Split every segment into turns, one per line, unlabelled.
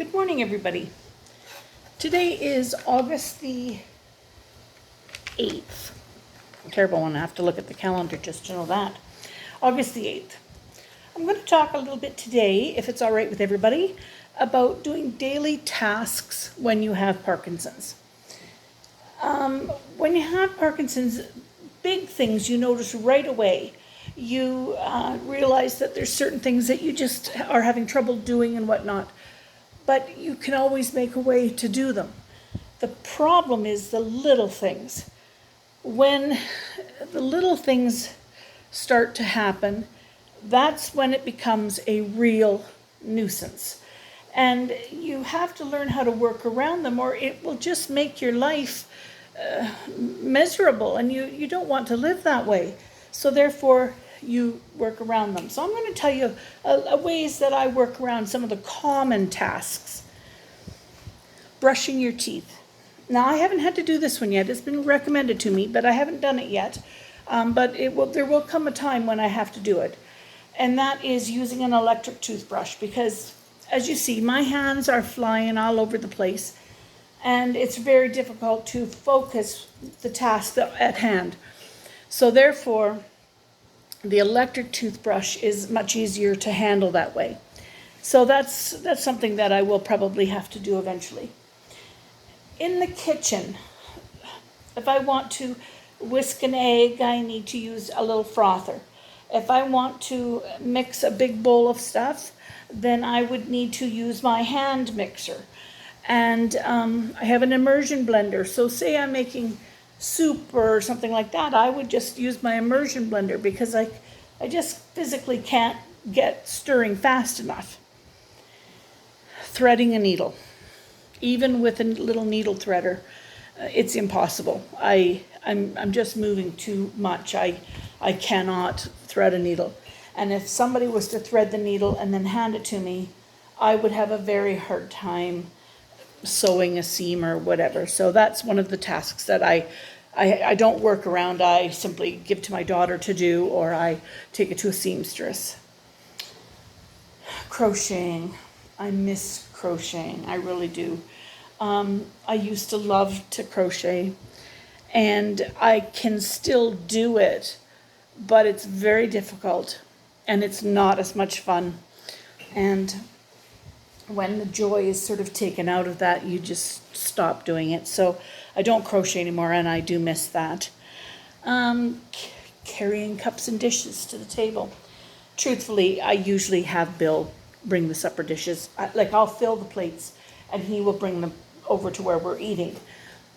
Good morning, everybody. Today is August the 8th. Terrible one, I have to look at the calendar just to know that. August the 8th. I'm going to talk a little bit today, if it's all right with everybody, about doing daily tasks when you have Parkinson's. When you have Parkinson's, big things you notice right away. You realize that there's certain things that you just are having trouble doing and whatnot, but you can always make a way to do them. The problem is the little things. When the little things start to happen, that's when it becomes a real nuisance. And you have to learn how to work around them, or it will just make your life miserable, and you don't want to live that way. So therefore, you work around them. So I'm going to tell you ways that I work around some of the common tasks. Brushing your teeth. Now, I haven't had to do this one yet. It's been recommended to me, but I haven't done it yet. But there will come a time when I have to do it. And that is using an electric toothbrush, because as you see, my hands are flying all over the place, and it's very difficult to focus the task at hand. So therefore, the electric toothbrush is much easier to handle that way. So that's something that I will probably have to do eventually. In the kitchen, if I want to whisk an egg, I need to use a little frother. If I want to mix a big bowl of stuff, then I would need to use my hand mixer. And I have an immersion blender. So say I'm making soup or something like that, I would just use my immersion blender, because I just physically can't get stirring fast enough. Threading a needle. Even with a little needle threader, it's impossible. I'm just moving too much. I cannot thread a needle. And if somebody was to thread the needle and then hand it to me, I would have a very hard time sewing a seam or whatever. So that's one of the tasks that I don't work around. I simply give to my daughter to do, or I take it to a seamstress. Crocheting. I miss crocheting. I really do. I used to love to crochet, and I can still do it, but it's very difficult, and it's not as much fun. And when the joy is sort of taken out of that, you just stop doing it. So I don't crochet anymore, and I do miss that. Carrying cups and dishes to the table. Truthfully, I usually have Bill bring the supper dishes. I'll fill the plates, and he will bring them over to where we're eating.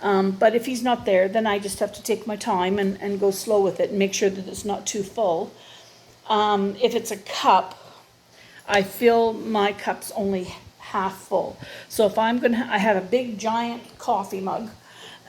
But if he's not there, then I just have to take my time and go slow with it and make sure that it's not too full. If it's a cup, I fill my cups only half full. So if I have a big giant coffee mug,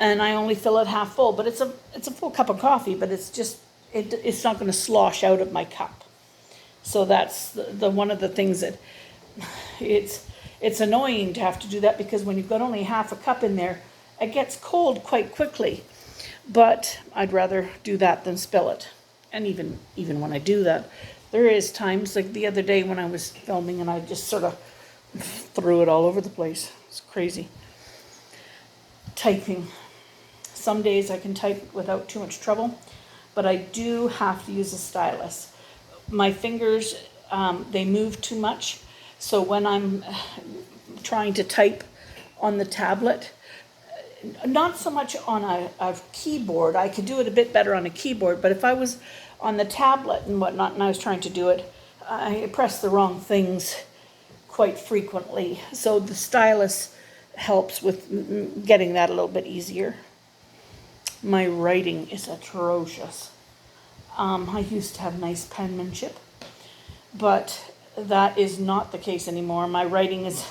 and I only fill it half full, but it's a full cup of coffee, but it's not going to slosh out of my cup. So that's the one of the things that it's annoying to have to do that, because when you've got only half a cup in there, it gets cold quite quickly. But I'd rather do that than spill it. And even when I do that, there is times, like the other day when I was filming, and I just sort of threw it all over the place. It's crazy. Typing. Some days I can type without too much trouble, but I do have to use a stylus. My fingers, they move too much. So when I'm trying to type on the tablet, not so much on a keyboard, I could do it a bit better on a keyboard, but if I was on the tablet and whatnot and I was trying to do it, I press the wrong things quite frequently. So the stylus helps with getting that a little bit easier. My writing is atrocious. I used to have nice penmanship, but that is not the case anymore. My writing is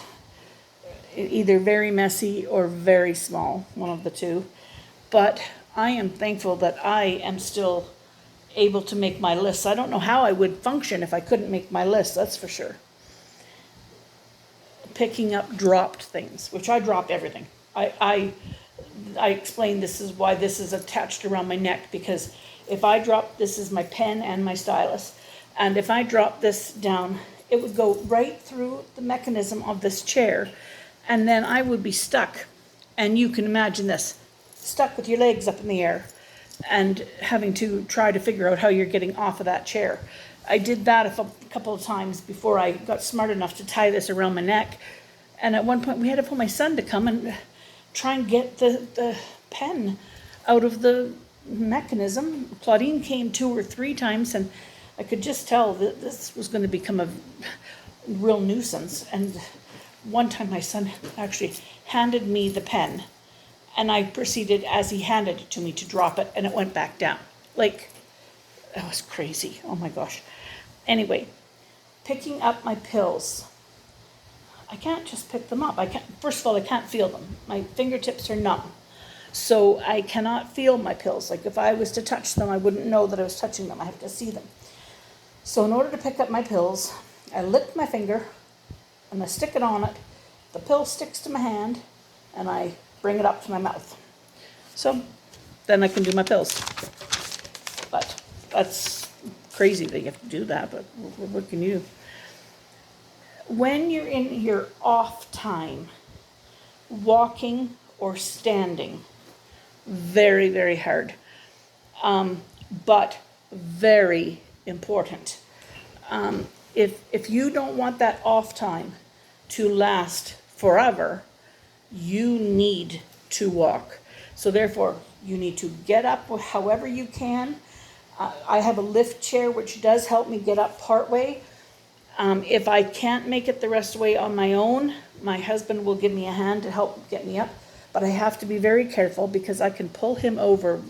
either very messy or very small, one of the two. But I am thankful that I am still able to make my lists. I don't know how I would function if I couldn't make my list, that's for sure. Picking up dropped things, which I drop everything. I explained this is why this is attached around my neck, because if I drop, this is my pen and my stylus, and if I drop this down, it would go right through the mechanism of this chair, and then I would be stuck. And you can imagine this, stuck with your legs up in the air and having to try to figure out how you're getting off of that chair. I did that a couple of times before I got smart enough to tie this around my neck. And at one point we had to pull my son to come and try and get the pen out of the mechanism. Claudine came 2 or 3 times, and I could just tell that this was going to become a real nuisance. And one time my son actually handed me the pen, and I proceeded, as he handed it to me, to drop it, and it went back down. Like, that was crazy. Oh my gosh. Anyway, picking up my pills. I can't just pick them up. First of all, I can't feel them. My fingertips are numb. So I cannot feel my pills. Like if I was to touch them, I wouldn't know that I was touching them. I have to see them. So in order to pick up my pills, I lift my finger and I stick it on it. The pill sticks to my hand and I bring it up to my mouth. So then I can do my pills. But that's crazy that you have to do that, but what can you do? When you're in your off time, walking or standing, very, very hard, but very important. If you don't want that off time to last forever, you need to walk. So therefore, you need to get up however you can. I have a lift chair which does help me get up part way. If I can't make it the rest of the way on my own, my husband will give me a hand to help get me up. But I have to be very careful because I can pull him over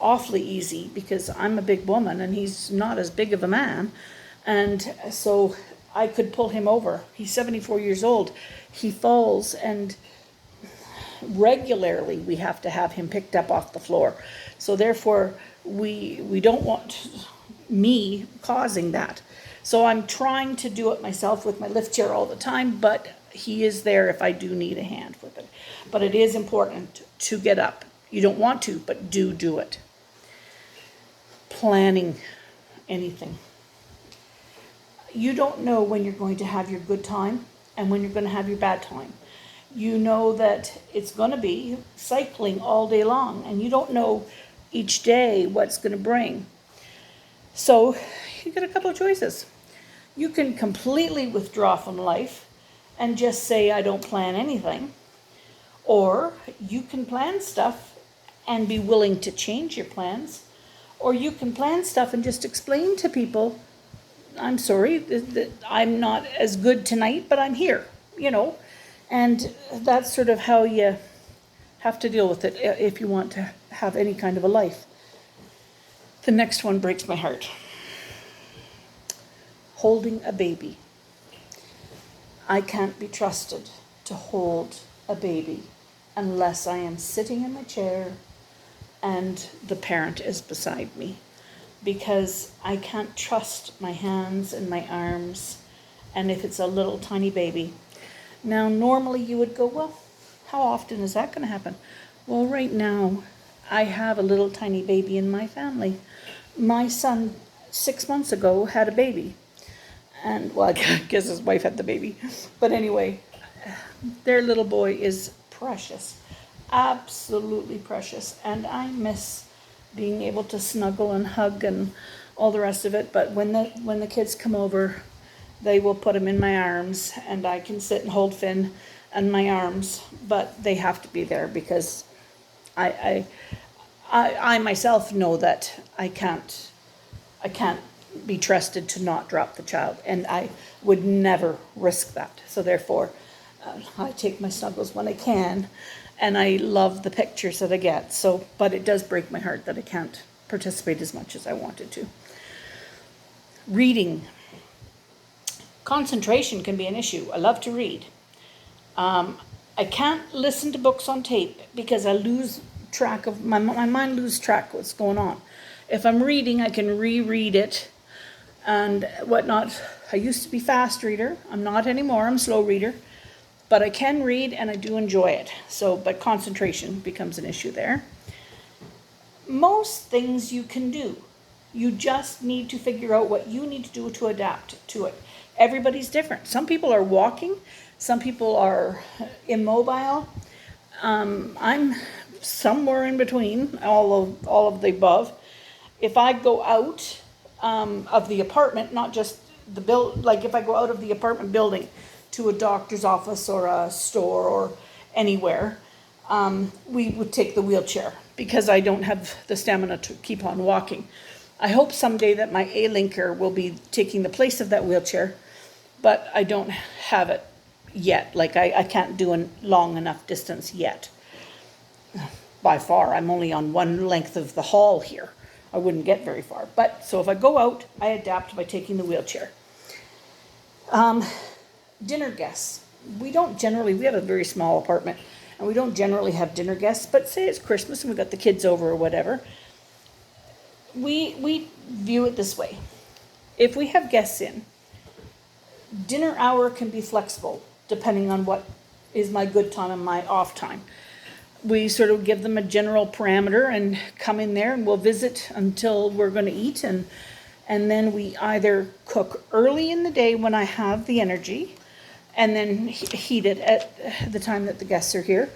awfully easy because I'm a big woman and he's not as big of a man. And so I could pull him over. He's 74 years old. He falls, and regularly we have to have him picked up off the floor. So therefore, we don't want me causing that. So I'm trying to do it myself with my lift chair all the time, but he is there if I do need a hand with it. But it is important to get up. You don't want to, but do it. Planning anything. You don't know when you're going to have your good time and when you're going to have your bad time. You know that it's going to be cycling all day long, and you don't know each day what's going to bring. So you get a couple of choices. You can completely withdraw from life and just say, I don't plan anything. Or you can plan stuff and be willing to change your plans. Or you can plan stuff and just explain to people, I'm sorry, I'm not as good tonight, but I'm here, And that's sort of how you have to deal with it if you want to have any kind of a life. The next one breaks my heart. Holding a baby. I can't be trusted to hold a baby unless I am sitting in my chair and the parent is beside me, because I can't trust my hands and my arms, and if it's a little tiny baby. Now, normally you would go, well, how often is that going to happen? Well, right now, I have a little tiny baby in my family. My son, 6 months ago, had a baby. And, well, I guess his wife had the baby. But anyway, their little boy is precious. Absolutely precious. And I miss being able to snuggle and hug and all the rest of it. But when the kids come over, they will put him in my arms, and I can sit and hold Finn in my arms. But they have to be there because I myself know that I can't be trusted to not drop the child, and I would never risk that. So therefore, I take my snuggles when I can, and I love the pictures that I get. So, but it does break my heart that I can't participate as much as I wanted to. Reading. Concentration can be an issue. I love to read. I can't listen to books on tape because I lose track of, my mind loses track of what's going on. If I'm reading, I can reread it and whatnot. I used to be fast reader. I'm not anymore. I'm slow reader. But I can read and I do enjoy it. So, but concentration becomes an issue there. Most things you can do. You just need to figure out what you need to do to adapt to it. Everybody's different. Some people are walking, some people are immobile. I'm somewhere in between, all of the above. If I go out of the apartment, not just like if I go out of the apartment building to a doctor's office or a store or anywhere, we would take the wheelchair because I don't have the stamina to keep on walking. I hope someday that my A-linker will be taking the place of that wheelchair, but I don't have it yet. Like I can't do a long enough distance yet. By far, I'm only on one length of the hall here. I wouldn't get very far. But so if I go out, I adapt by taking the wheelchair. Dinner guests. We have a very small apartment, and we don't generally have dinner guests, but say it's Christmas and we've got the kids over or whatever. We view it this way. If we have guests in, dinner hour can be flexible depending on what is my good time and my off time. We sort of give them a general parameter and come in there and we'll visit until we're going to eat, and then we either cook early in the day when I have the energy and then heat it at the time that the guests are here,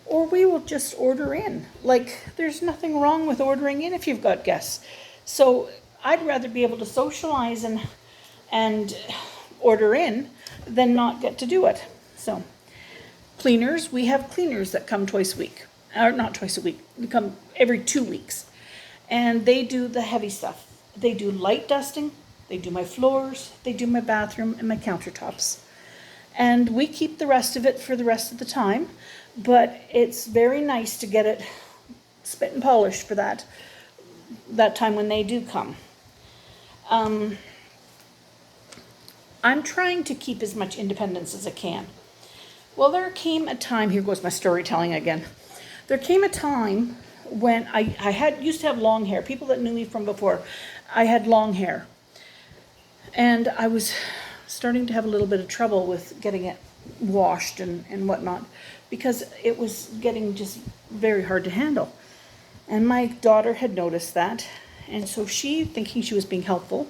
or we will just order in. Like, there's nothing wrong with ordering in if you've got guests. So I'd rather be able to socialize and order in than not get to do it. So cleaners, we have cleaners that come twice a week, or not twice a week, they come every 2 weeks, and they do the heavy stuff. They do light dusting, they do my floors, they do my bathroom and my countertops, and we keep the rest of it for the rest of the time. But it's very nice to get it spit and polished for that time when they do come. I'm trying to keep as much independence as I can. Well, there came a time, here goes my storytelling again. There came a time when I used to have long hair. People that knew me from before, I had long hair. And I was starting to have a little bit of trouble with getting it washed and whatnot, because it was getting just very hard to handle. And my daughter had noticed that, and so she, thinking she was being helpful,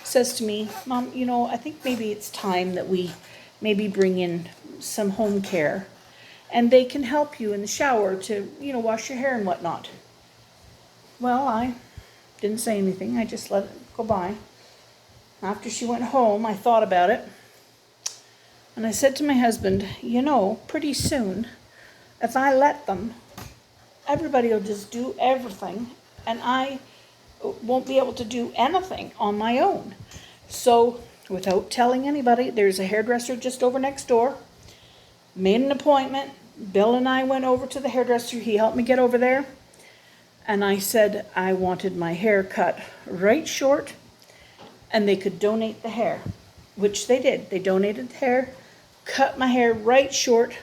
says to me, Mom, I think maybe it's time that we maybe bring in some home care, and they can help you in the shower to, wash your hair and whatnot. Well, I didn't say anything. I just let it go by. After she went home, I thought about it, and I said to my husband, pretty soon, if I let them, everybody will just do everything, and I won't be able to do anything on my own. So, without telling anybody, there's a hairdresser just over next door. Made an appointment. Bill and I went over to the hairdresser. He helped me get over there. And I said I wanted my hair cut right short, and they could donate the hair, which they did. They donated the hair, cut my hair right short,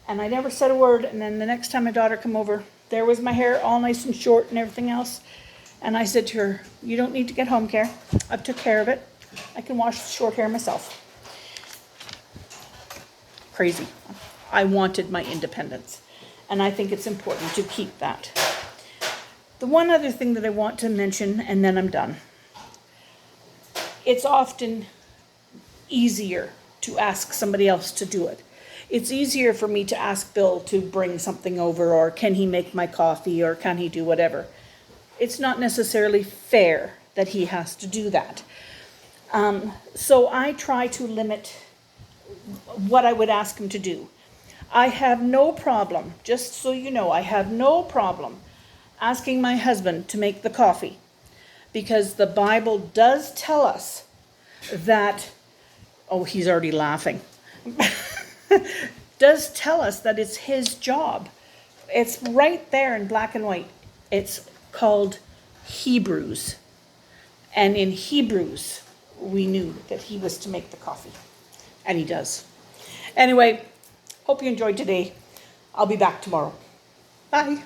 and I never said a word. And then the next time my daughter came over, there was my hair all nice and short and everything else. And I said to her, you don't need to get home care. I've took care of it. I can wash the short hair myself. Crazy. I wanted my independence, and I think it's important to keep that. The one other thing that I want to mention, and then I'm done. It's often easier to ask somebody else to do it. It's easier for me to ask Bill to bring something over, or can he make my coffee, or can he do whatever. It's not necessarily fair that he has to do that. So I try to limit what I would ask him to do. I have no problem, just so you know, I have no problem asking my husband to make the coffee, because the Bible does tell us that, oh, he's already laughing, does tell us that it's his job. It's right there in black and white. It's called Hebrews. And in Hebrews, we knew that he was to make the coffee. And he does. Anyway, hope you enjoyed today. I'll be back tomorrow. Bye.